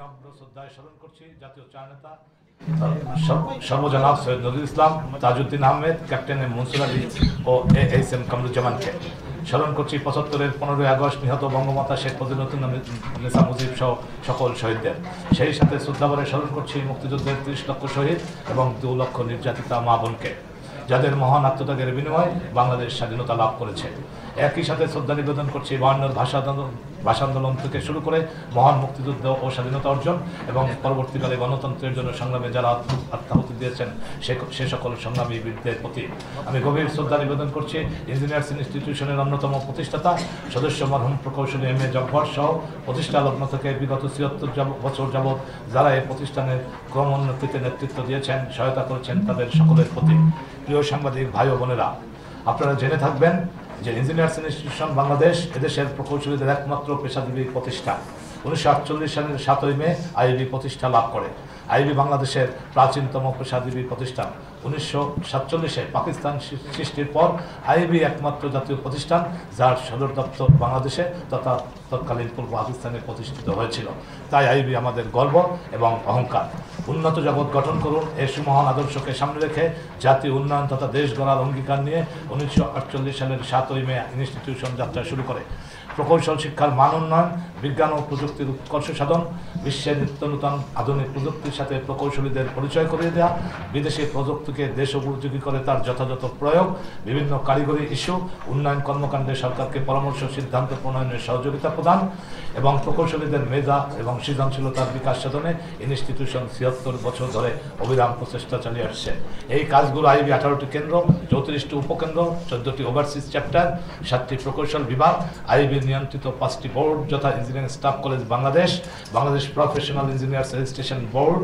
বিনম্র শ্রদ্ধায় স্মরণ করছি জাতীয় চা নেতা সর্বজনাব সৈয়দ নজরুল ইসলাম, তাজউদ্দিন আহমেদ, ক্যাপ্টেন এম মনসুর আলী ও এএসএম কামরুজ্জামানকে। স্মরণ করছি 75-এর 15ই আগস্ট নিহত বঙ্গমাতা শেখ মুজিবুন্নেছা মুজিব সহ সকল শহীদদের। সেই সাথে শ্রদ্ধাভরে স্মরণ করছি মুক্তিযুদ্ধের 30 লক্ষ শহীদ এবং 2 লক্ষ নির্যাতিতা মা বোনকে, যাদের মহান আত্মত্যাগের বিনিময়ে বাংলাদেশ স্বাধীনতা লাভ করেছে। একই সাথে শ্রদ্ধা নিবেদন করছি 52-এর ভাষা আন্দোলন থেকে শুরু করে মহান মুক্তিযুদ্ধ ও স্বাধীনতা অর্জন এবং পরবর্তীকালে গণতন্ত্রের জন্য সংগ্রামে যারা আত্মাহুতি দিয়েছেন সে সকল সংগ্রামী বীরদের প্রতি আমি গভীর শ্রদ্ধা নিবেদন করছি। ইঞ্জিনিয়ার্স ইনস্টিটিউশনের অন্যতম প্রতিষ্ঠাতা সদস্য মরহুম প্রকৌশলী এম এ জব্বার সহ প্রতিষ্ঠা লগ্ন থেকে বিগত 73 বছর যাবৎ যারা এই প্রতিষ্ঠানের ক্রমোন্নতিতে নেতৃত্ব দিয়েছেন, সহায়তা করেছেন, তাদের সকলের প্রতি। প্রিয় সাংবাদিক ভাই ও বোনেরা, আপনারা জেনে থাকবেন যে ইঞ্জিনিয়ার্স ইনস্টিটিউশন বাংলাদেশ এদেশের প্রকৌশলীদের একমাত্র পেশাজীবী প্রতিষ্ঠান। 1948 সালের 7ই মে আইবি প্রতিষ্ঠা লাভ করে। আইবি বাংলাদেশের প্রাচীনতম পেশাজীবী প্রতিষ্ঠান। 1947-এ পাকিস্তান সৃষ্টির পর আইবি একমাত্র জাতীয় প্রতিষ্ঠান যার সদর দপ্তর বাংলাদেশে তথা তৎকালীন পূর্ব পাকিস্তানে প্রতিষ্ঠিত হয়েছিল। তাই আইবি আমাদের গর্ব এবং অহংকার। উন্নত জগৎ গঠন করুন এই সুমহান আদর্শকে সামনে রেখে জাতীয় উন্নয়ন তথা দেশ গড়ার অঙ্গীকার নিয়ে 1948 সালের 7ই মে ইনস্টিটিউশন যাত্রা শুরু করে। প্রকৌশল শিক্ষার মান উন্নয়ন, বিজ্ঞান ও প্রযুক্তির উৎকর্ষ সাধন, বিশ্বের নিত্য নূতন আধুনিক প্রযুক্তির সাথে প্রকৌশলীদের পরিচয় করিয়ে দেওয়া, বিদেশি প্রযুক্তিকে দেশ উপযোগী করে তার যথাযথ প্রয়োগ, বিভিন্ন কারিগরি ইস্যু উন্নয়ন কর্মকাণ্ডে সরকারকে পরামর্শ সিদ্ধান্ত প্রণয়নের সহযোগিতা প্রদান এবং প্রকৌশলীদের মেধা এবং সৃজনশীলতার বিকাশ সাধনে ইনস্টিটিউশন 76 বছর ধরে অবিরাম প্রচেষ্টা চালিয়ে আসছে। এই কাজগুলো আইবি 18টি কেন্দ্র, 34টি উপকেন্দ্র, 14টি ওভারসিজ চ্যাপ্টার, 7টি প্রকৌশল বিভাগ, আইবি নিয়ন্ত্রিত 5টি বোর্ড যথা engineering staff college Bangladesh, Bangladesh professional engineers registration board,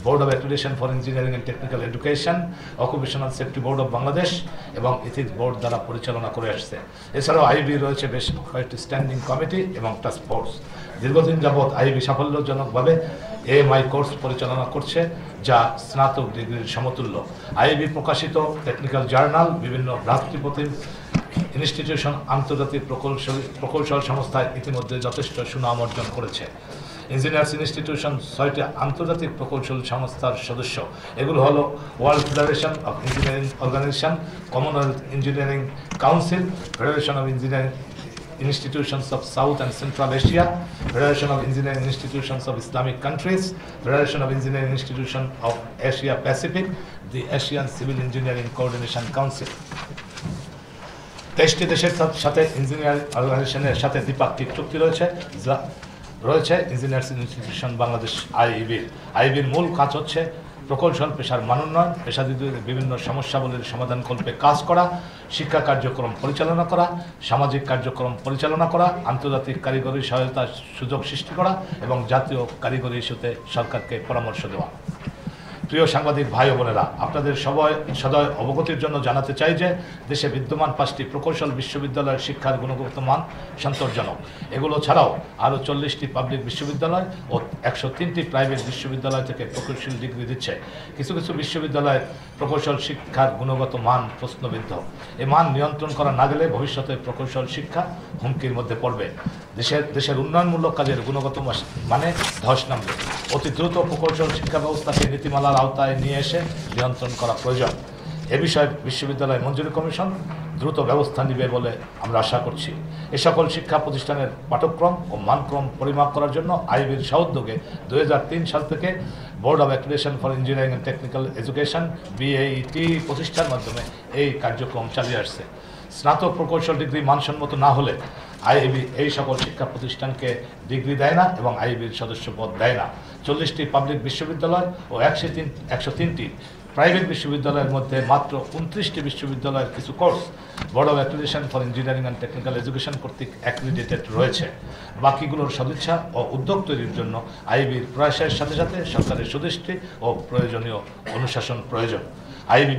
board of accreditation for engineering and technical education, occupational safety board of Bangladesh এবং ইথিক্স বোর্ড দ্বারা পরিচালনা করে আসছে। এছাড়াও আইবি রয়েছে বেশ কয়েকটি স্ট্যান্ডিং কমিটি এবং টাস্ক ফোর্স। দীর্ঘদিন যাবৎ আইবি সাফল্যজনকভাবে এএমআই কোর্স পরিচালনা করছে, যা স্নাতক ডিগ্রির সমতুল্য। আইবি প্রকাশিত টেকনিক্যাল জার্নাল, বিভিন্ন ভ্রাতৃপ্রতিম ইনস্টিটিউশন আন্তর্জাতিক প্রকৌশল সংস্থায় ইতিমধ্যে যথেষ্ট সুনাম অর্জন করেছে। ইঞ্জিনিয়ার্স ইনস্টিটিউশন 6টি আন্তর্জাতিক প্রকৌশল সংস্থার সদস্য। এগুলো হলো world federation of engineering organisation, commonwealth engineering council, federation of engineering Institutions of South and Central Asia, Federation of Engineering Institutions of Islamic Countries, Federation of Engineering Institutions of Asia Pacific, the Asian Civil Engineering Coordination Council। 23টি দেশের সাথে engineering অর্গানাইজেশনের সাথে দ্বিপাক্ষিক চুক্তি রয়েছে engineers institution Bangladesh আইবির মূল কাজ হচ্ছে প্রকৌশল পেশার মান উন্নয়ন, পেশাজীবীদের বিভিন্ন সমস্যাবলীর সমাধানকল্পে কাজ করা, শিক্ষা কার্যক্রম পরিচালনা করা, সামাজিক কার্যক্রম পরিচালনা করা, আন্তর্জাতিক কারিগরি সহায়তার সুযোগ সৃষ্টি করা এবং জাতীয় কারিগরি ইস্যুতে সরকারকে পরামর্শ দেওয়া। প্রিয় সাংবাদিক ভাই ও বোনেরা, আপনাদের সদয় অবগতির জন্য জানাতে চাই যে দেশে বিদ্যমান 5টি প্রকৌশল বিশ্ববিদ্যালয়ের শিক্ষার গুণগত মান সন্তোষজনক। এগুলো ছাড়াও আরও 40টি পাবলিক বিশ্ববিদ্যালয় ও 103টি প্রাইভেট বিশ্ববিদ্যালয় থেকে প্রকৌশল ডিগ্রি দিচ্ছে। কিছু কিছু বিশ্ববিদ্যালয়ের প্রকৌশল শিক্ষার গুণগত মান প্রশ্নবিদ্ধ। এ মান নিয়ন্ত্রণ করা না গেলে ভবিষ্যতে প্রকৌশল শিক্ষা হুমকির মধ্যে পড়বে। দেশের উন্নয়নমূলক কাজের গুণগত মানে ধস নামবে। অতি দ্রুত প্রকৌশল শিক্ষা ব্যবস্থাকে নীতিমালার আওতায় নিয়ে এসে নিয়ন্ত্রণ করা প্রয়োজন। এ বিষয়ে বিশ্ববিদ্যালয় মঞ্জুরি কমিশন দ্রুত ব্যবস্থা নেবে বলে আমরা আশা করছি। এ সকল শিক্ষা প্রতিষ্ঠানের পাঠ্যক্রম ও মানক্রম পরিমাপ করার জন্য আইবির সহযোগে 2003 সাল থেকে board of accreditation for engineering and technical education BAET প্রতিষ্ঠার মাধ্যমে এই কার্যক্রম চালিয়ে আসছে। স্নাতক প্রকৌশল ডিগ্রি মানসম্মত না হলে আইবি এই সকল শিক্ষা প্রতিষ্ঠানকে ডিগ্রি দেয় না এবং আইবির সদস্যপদ দেয় না। 40টি পাবলিক বিশ্ববিদ্যালয় ও 103টি প্রাইভেট বিশ্ববিদ্যালয়ের মধ্যে মাত্র 29টি বিশ্ববিদ্যালয়ের কিছু course board of accreditation for engineering and technical education কর্তৃক অ্যাক্রিডিটেড রয়েছে। বাকিগুলোর সদিচ্ছা ও উদ্যোগ তৈরির জন্য আইবির প্রয়াসের সাথে সাথে সরকারের সুদৃষ্টি ও প্রয়োজনীয় অনুশাসন প্রয়োজন। আইবি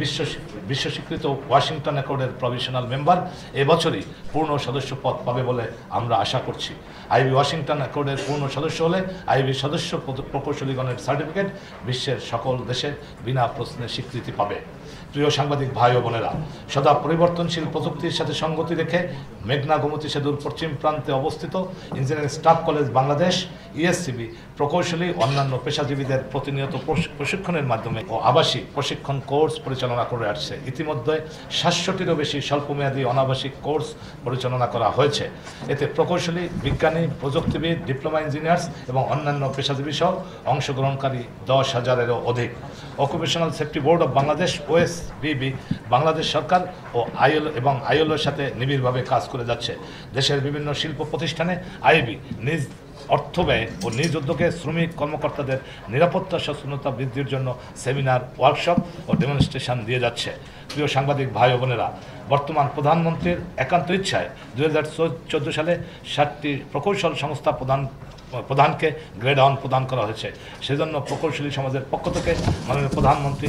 বিশ্ব স্বীকৃত ওয়াশিংটন অ্যাকর্ডের প্রভিশনাল মেম্বার এবছরই পূর্ণ সদস্য পদ পাবে বলে আমরা আশা করছি। আইবি ওয়াশিংটন অ্যাকর্ডের পূর্ণ সদস্য হলে আইবির সদস্য প্রকৌশলীগণের সার্টিফিকেট বিশ্বের সকল দেশে বিনা প্রশ্নে স্বীকৃতি পাবে। প্রিয় সাংবাদিক ভাই ও বোনেরা, সদা পরিবর্তনশীল প্রযুক্তির সাথে সঙ্গতি রেখে মেঘনা গোমতী সেতুর পশ্চিম প্রান্তে অবস্থিত ইঞ্জিনিয়ারিং স্টাফ কলেজ বাংলাদেশ ইএসসিবি প্রকৌশলী অন্যান্য পেশাজীবীদের প্রতিনিয়ত প্রশিক্ষণের মাধ্যমে ও আবাসিক প্রশিক্ষণ কোর্স পরিচালনা করে আসছে। ইতিমধ্যে ৬৭টিরও বেশি স্বল্পমেয়াদী অনাবাসিক কোর্স পরিচালনা করা হয়েছে। এতে প্রকৌশলী, বিজ্ঞানী, প্রযুক্তিবিদ, ডিপ্লোমা ইঞ্জিনিয়ার্স এবং অন্যান্য পেশাজীবী সহ অংশগ্রহণকারী 10,000-এরও অধিক। Occupational safety board of Bangladesh OSBB Bangladesh সরকার ও আইএলওর সাথে নিবিড়ভাবে কাজ করে যাচ্ছে। দেশের বিভিন্ন শিল্প প্রতিষ্ঠানে আইবি নিজ অর্থ ব্যয় ও নিজ উদ্যোগে শ্রমিক কর্মকর্তাদের নিরাপত্তা সচেতনতা বৃদ্ধির জন্য সেমিনার, ওয়ার্কশপ ও ডেমনস্ট্রেশন দিয়ে যাচ্ছে। প্রিয় সাংবাদিক ভাই ও বোনেরা, বর্তমান প্রধানমন্ত্রীর একান্ত ইচ্ছায় 2014 সালে 7টি প্রকৌশল সংস্থা প্রধানকে গ্রেড অন প্রদান করা হয়েছে। সেজন্য প্রকৌশলী সমাজের পক্ষ থেকে মাননীয় প্রধানমন্ত্রী